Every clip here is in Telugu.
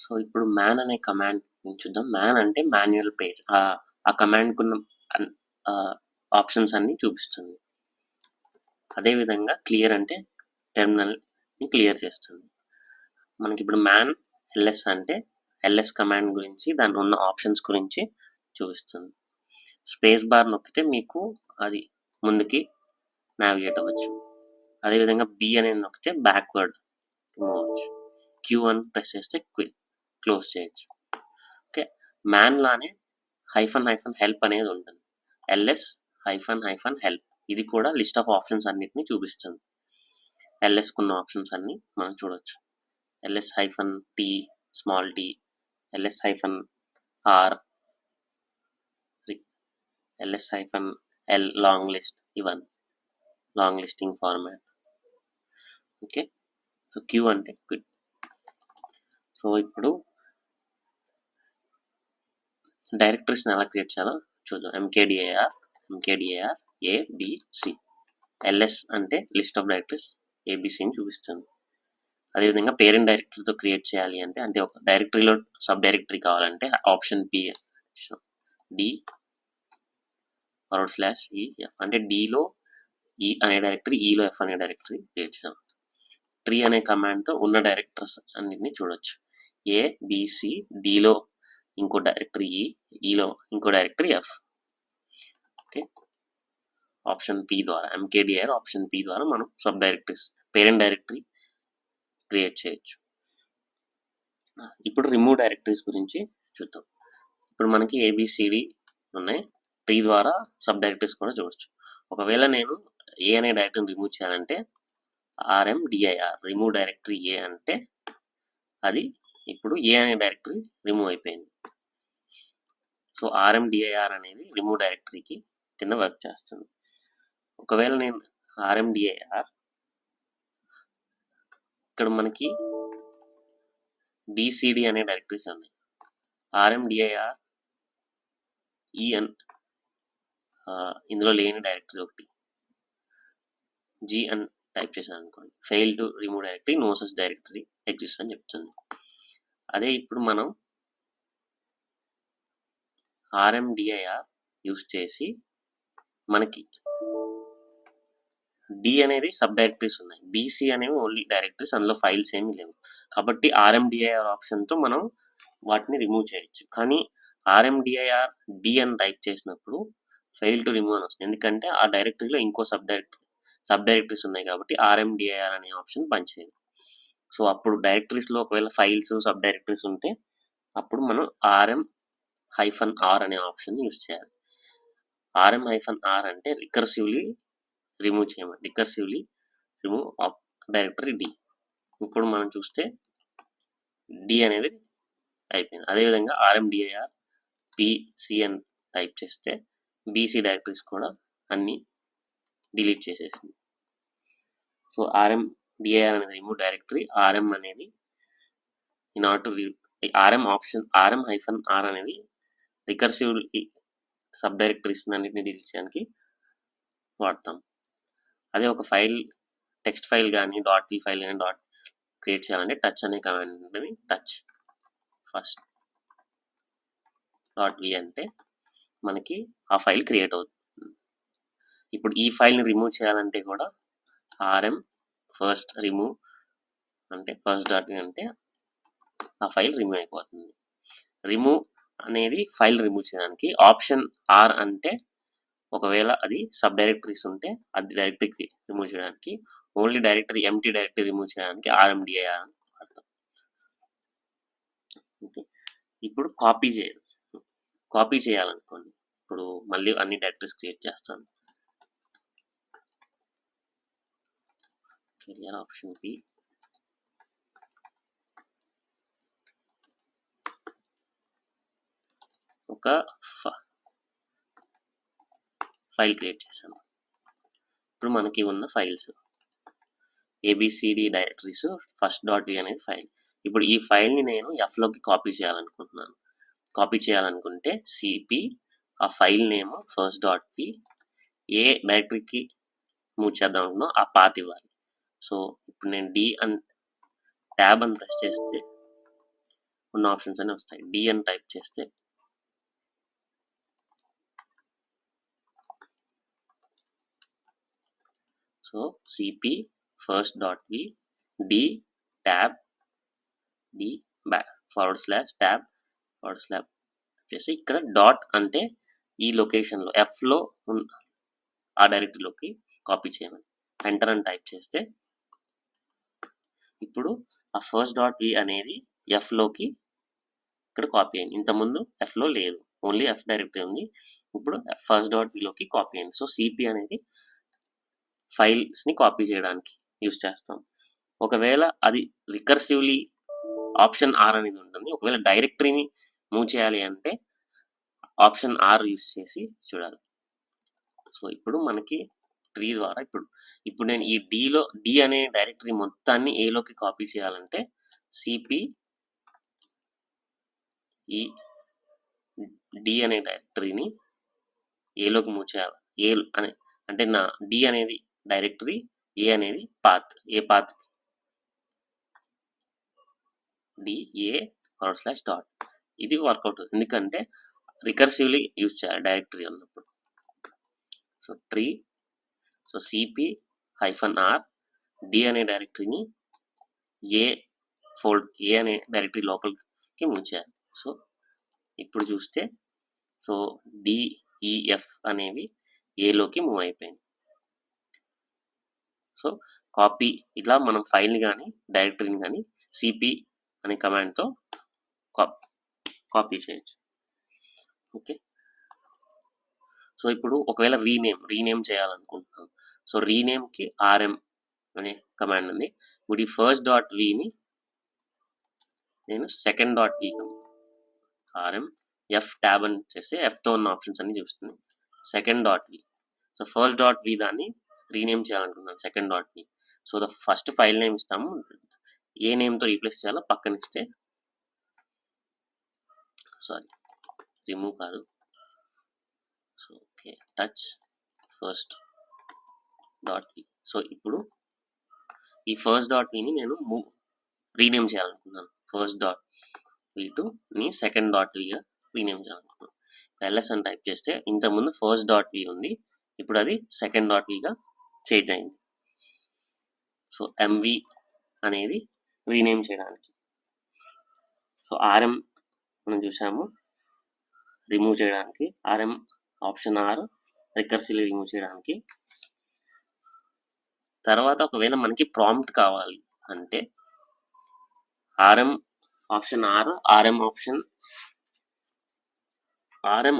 సో ఇప్పుడు మ్యాన్ అనే కమాండ్ చూద్దాం. మ్యాన్ అంటే మాన్యువల్ పేజ్. ఆ కమాండ్కున్న ఆప్షన్స్ అన్ని చూపిస్తుంది. అదేవిధంగా క్లియర్ అంటే టెర్మినల్ని క్లియర్ చేస్తుంది. మనకి ఇప్పుడు మ్యాన్ ఎల్ఎస్ అంటే ఎల్ఎస్ కమాండ్ గురించి దాంట్లో ఉన్న ఆప్షన్స్ గురించి చూపిస్తుంది. స్పేస్ బార్ నొక్కితే మీకు అది ముందుకి నావిగేట్ అవ్వచ్చు. అదేవిధంగా బి అనేది నొక్కితే బ్యాక్వర్డ్ మూవ్ అవ్వచ్చు. క్యూ అని ప్రెస్ చేస్తే క్లోజ్ చేయొచ్చు. ఓకే, మ్యాన్ లానే హైఫన్ హెల్ప్ అనేది ఉంటుంది. ఎల్ఎస్ హైఫన్ హెల్ప్, ఇది కూడా లిస్ట్ ఆఫ్ ఆప్షన్స్ అన్నిటిని చూపిస్తుంది. ఎల్ఎస్కున్న ఆప్షన్స్ అన్ని మనం చూడొచ్చు. LS hyphen T small T, LS hyphen R, LS hyphen L long list, ఇవన్నీ long listing format. Okay, so Q అంటే క్విట్. సో ఇప్పుడు డైరెక్టరీస్ని ఎలా క్రియేట్ చేయాలో చూద్దాం. MKDIR ABC. ఎల్ఎస్ అంటే లిస్ట్ ఆఫ్ డైరెక్టరీస్, ఏబిసిని చూపిస్తుంది. అదేవిధంగా పేరెంట్ డైరెక్టరీతో క్రియేట్ చేయాలి అంటే ఒక డైరెక్టరీలో సబ్ డైరెక్టరీ కావాలంటే ఆప్షన్ పి, డి /e అంటే డిలో ఈ అనే డైరెక్టరీ, ఈలో ఎఫ్ అనే డైరెక్టరీ క్రియేట్ చేసాం. ట్రీ అనే కమాండ్తో ఉన్న డైరెక్టర్స్ అన్నిటిని చూడొచ్చు. ఏ బిసి, డిలో ఇంకో డైరెక్టరీ ఈలో ఇంకో directory F. Okay, option P ద్వారా, ఎంకేడిఆర్ ఆప్షన్ పి ద్వారా మనం sub directories parent directory create చేయొచ్చు. ఇప్పుడు రిమూవ్ డైరెక్టరీస్ గురించి చూద్దాం. ఇప్పుడు మనకి ఏబిసిడి ఉన్నాయి. ట్రీ ద్వారా సబ్ డైరెక్టరీస్ కూడా చూడొచ్చు. ఒకవేళ నేను ఏ అనే డైరెక్టరీని రిమూవ్ చేయాలంటే RMDIR, రిమూవ్ డైరెక్టరీ ఏ అంటే అది ఇప్పుడు ఏ అనే డైరెక్టరీ రిమూవ్ అయిపోయింది. సో RMDIR అనేది రిమూవ్ డైరెక్టరీకి కింద వర్క్ చేస్తుంది. ఒకవేళ నేను RMDIR ఇక్కడ మనకి BCD అనే డైరెక్టరీస్ ఉన్నాయి. RMDIR ఇందులో లేని డైరెక్టరీ ఒకటి G అని టైప్ చేశాను అనుకోండి, fail to remove directory, no such directory exist అని చెప్తుంది. అదే ఇప్పుడు మనం RMDIR యూస్ చేసి మనకి డి అనేది సబ్ డైరెక్టరీస్ ఉన్నాయి, BC అనేవి ఓన్లీ డైరెక్టరీస్, అందులో ఫైల్స్ ఏమీ లేవు. కాబట్టి RMDIR ఆప్షన్తో మనం వాటిని రిమూవ్ చేయొచ్చు. కానీ RMDIR డి అని టైప్ చేసినప్పుడు ఫెయిల్ టు రిమూవ్ అని వస్తుంది. ఎందుకంటే ఆ డైరెక్టరీలో ఇంకో సబ్ డైరెక్టరీస్ ఉన్నాయి కాబట్టి RMDIR అనే ఆప్షన్ పనిచేయదు. సో అప్పుడు డైరెక్టరీస్లో ఒకవేళ ఫైల్స్ సబ్ డైరెక్టరీస్ ఉంటే అప్పుడు మనం RM-R అనే ఆప్షన్ యూజ్ చేయాలి. RM-R అంటే రికర్సివ్లీ రిమూవ్ చేయమని, recursively remove of directory D. ఇప్పుడు మనం చూస్తే డి అనేది అయిపోయింది. అదేవిధంగా RMDIR PC అని టైప్ చేస్తే BC డైరెక్టరీస్ కూడా అన్ని డిలీట్ చేసేసింది. సో RMDIR అనేది రిమూవ్ డైరెక్టరీ, RM అనేది ఇన్ ఆర్డర్ టు RM-R అనేది రికర్సివ్ సబ్ డైరెక్టరీస్ అన్నిటిని డిలీట్ చేయడానికి వాడతాం. అదే ఒక ఫైల్, టెక్స్ట్ ఫైల్ కానీ .p ఫైల్ కానీ క్రియేట్ చేయాలంటే టచ్ అనే కమాండ్ ఉంటుంది. టచ్ ఫస్ట్ .v అంటే మనకి ఆ ఫైల్ క్రియేట్ అవుతుంది. ఇప్పుడు ఈ ఫైల్ని రిమూవ్ చేయాలంటే కూడా RM ఫస్ట్ రిమూవ్ అంటే first.v అంటే ఆ ఫైల్ రిమూవ్ అయిపోతుంది. రిమూవ్ అనేది ఫైల్ రిమూవ్ చేయడానికి. ఆప్షన్ R అంటే ఒకవేళ అది సబ్ డైరెక్టరీస్ ఉంటే అది డైరెక్టరీ రిమూవ్ చేయడానికి. Only directory empty directory remove చేయడానికి RMDIR అని వాడతాం. ఓకే, ఇప్పుడు కాపీ చేయాలనుకోండి. ఇప్పుడు మళ్ళీ అన్ని డైరెక్టరీస్ క్రియేట్ చేస్తాను. ఆప్షన్ పి, ఒక ఫైల్ క్రియేట్ చేశాను. ఇప్పుడు మనకి ఉన్న ఫైల్స్ ABCD డైరెక్టరీస్ first.v అనేది ఫైల్. ఇప్పుడు ఈ ఫైల్ని నేను Fలోకి కాపీ చేయాలనుకుంటున్నాను. కాపీ చేయాలనుకుంటే CP ఆ ఫైల్ నేమ్ first.v, ఏ డైరెక్టరీకి మూవ్ చేద్దాం అనుకున్నా ఆ పాత్ ఇవ్వాలి. సో ఇప్పుడు నేను ట్యాబ్ అని ప్రెస్ చేస్తే ఉన్న ఆప్షన్స్ అన్నీ వస్తాయి. డి అని టైప్ చేస్తే సో సిపి ఫస్ట్ డాట్ వి డి ట్యాబ్ డి /tab చేసి ఇక్కడ డాట్ అంటే ఈ లొకేషన్లో ఎఫ్లో ఆ డైరెక్టరీలోకి కాపీ చేయమని ఎంటర్ అని టైప్ చేస్తే ఇప్పుడు ఆ ఫస్ట్ డాట్ వి అనేది ఎఫ్లోకి ఇక్కడ కాపీ అయింది. ఇంతకుముందు ఎఫ్లో లేదు, ఓన్లీ ఎఫ్ డైరెక్టరీ ఉంది. ఇప్పుడు ఫస్ట్ డాట్ విలోకి కాపీ అయింది. సో సిపి అనేది ఫైల్స్ని కాపీ చేయడానికి యూజ్ చేస్తాం. ఒకవేళ అది రికర్సివ్లీ ఆప్షన్ ఆర్ అనేది ఉంటుంది. ఒకవేళ డైరెక్టరీని మూవ్ చేయాలి అంటే ఆప్షన్ ఆర్ యూజ్ చేసి చూడాలి. సో ఇప్పుడు మనకి ట్రీ ద్వారా ఇప్పుడు నేను ఈ డి అనే డైరెక్టరీ మొత్తాన్ని ఏలోకి కాపీ చేయాలంటే సిపి ఈ డి అనే డైరెక్టరీని ఏలోకి మూవ్ చేయాలి. ఏ అనే అంటే నా డి అనేది డైరెక్టరీ, ఏ అనేది పాత్. A path DA/. ఇది వర్కౌట్ ఎందుకంటే రికర్సివ్లీ యూజ్ చేయాలి డైరెక్టరీ ఉన్నప్పుడు. So tree so CP-R D అనే డైరెక్టరీని ఏ అనే డైరెక్టరీ లోపలికి మూవ్ చేయాలి. సో ఇప్పుడు చూస్తే సో DEF అనేవి ఏలోకి మూవ్ అయిపోయింది. సో కాపీ ఇట్లా మనం ఫైల్ని కానీ డైరెక్టరీని కానీ సిపి అనే కమాండ్తో కాపీ చేయొచ్చు. ఓకే, సో ఇప్పుడు ఒకవేళ రీనేమ్ చేయాలనుకుంటున్నాం. సో రీనేమ్కి RM అనే కమాండ్ ఉంది. ఇప్పుడు ఈ ఫస్ట్ డాట్ విని నేను సెకండ్ డాట్ వి RM ఎఫ్ ట్యాబ్ అని చేస్తే ఎఫ్తో ఉన్న ఆప్షన్స్ అన్ని చూస్తుంది. Second dot V so first dot వి దాన్ని రీనేమ్ చేయాలనుకుంటున్నాను second dot V. So first file name ఇస్తాము, ఏ నేమ్తో రీప్లేస్ చేయాలో పక్కన ఇస్తే రిమూవ్ కాదు. So okay touch first dot V. So ఇప్పుడు ఈ ఫస్ట్ డాట్ విని నేను రీనేమ్ చేయాలనుకుంటున్నాను. ఫస్ట్ డాట్ వి2ని సెకండ్ డాట్ విగా రీనేమ్ చేయాలనుకుంటున్నాను. LS అని టైప్ చేస్తే ఇంతకుముందు ఫస్ట్ డాట్ వి ఉంది, ఇప్పుడు అది సెకండ్ డాట్ విగా చేంజ్ అయింది. సో MV అనేది రీనేమ్ చేయడానికి. సో RM మనం చూసాము రిమూవ్ చేయడానికి, RM option R recursively remove చేయడానికి. తర్వాత ఒకవేళ మనకి ప్రాంప్ట్ కావాలి అంటే RM option R RM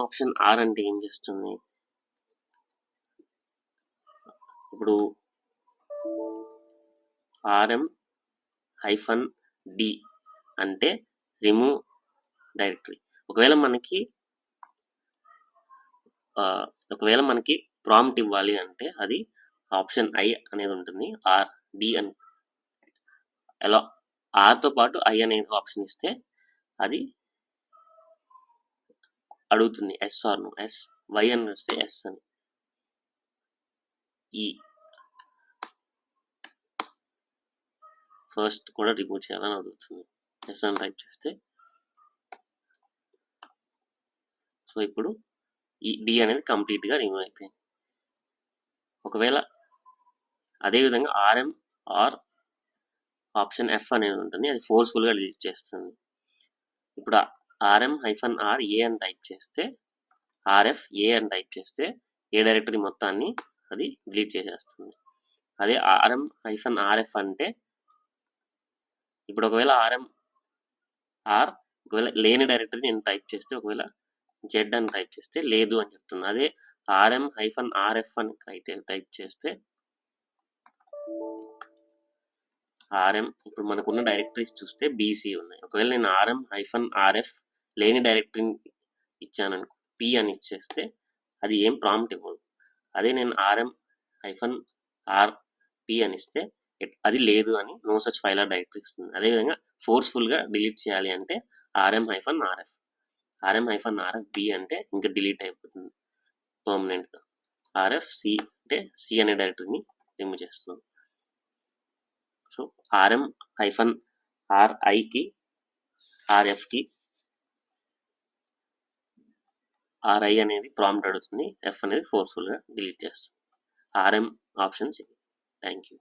option R అంటే ఏం చేస్తుంది, ఇప్పుడు RM-D అంటే రిమూవ్ డైరెక్టరీ. ఒకవేళ మనకి ప్రాంప్ట్ ఇవ్వాలి అంటే అది ఆప్షన్ I అనేది ఉంటుంది. D అని ఎలా ఆర్తో పాటు I అనే ఆప్షన్ ఇస్తే అది అడుగుతుంది ఎస్ ఆర్ నో. Y అని వస్తే ఎస్ అని, ఈ ఫస్ట్ కూడా రిమూవ్ చేయాలని అడుగుతుంది. ఎస్ అని టైప్ చేస్తే సో ఇప్పుడు ఈ డి అనేది కంప్లీట్గా రిమూవ్ అయిపోయింది. ఒకవేళ అదేవిధంగా RM ఆర్ ఆప్షన్ F అనేది ఉంటుంది, అది ఫోర్స్ఫుల్గా డిలీట్ చేస్తుంది. ఇప్పుడు RM-R A అని టైప్ చేస్తే RF A అని టైప్ చేస్తే ఏ డైరెక్టరీ మొత్తాన్ని అది డిలీట్ చేసేస్తుంది. అదే RM-RF అంటే ఇప్పుడు ఒకవేళ ఒకవేళ లేని డైరెక్టరీ నేను టైప్ చేస్తే ఒకవేళ Z అని టైప్ చేస్తే లేదు అని చెప్తుంది. అదే RM-RF అని టైప్ చేస్తే ఇప్పుడు మనకున్న డైరెక్టరీస్ చూస్తే BC ఉన్నాయి. ఒకవేళ నేను RM-RF లేని డైరెక్టరీని ఇచ్చాననుకో P అని ఇచ్చేస్తే అది ఏం ప్రాంప్ట్ ఇవ్వదు. అదే నేను RM-RP అని ఇస్తే అది లేదు అని no such file or directory ఇస్తుంది. అదేవిధంగా ఫోర్స్ఫుల్గా డిలీట్ చేయాలి అంటే RM-RF B అంటే ఇంకా డిలీట్ అయిపోతుంది పర్మనెంట్గా. RF C అంటే C అనే డైరెక్టరీని రిమూవ్ చేస్తుంది. సో RM-RIకి ఆర్ఎఫ్కి ఆర్ఐ అనేది ప్రాంప్ట్ అడుగుతుంది, ఎఫ్ అనేది ఫోర్స్ఫుల్గా డిలీట్ చేస్తుంది. RM options. Thank you.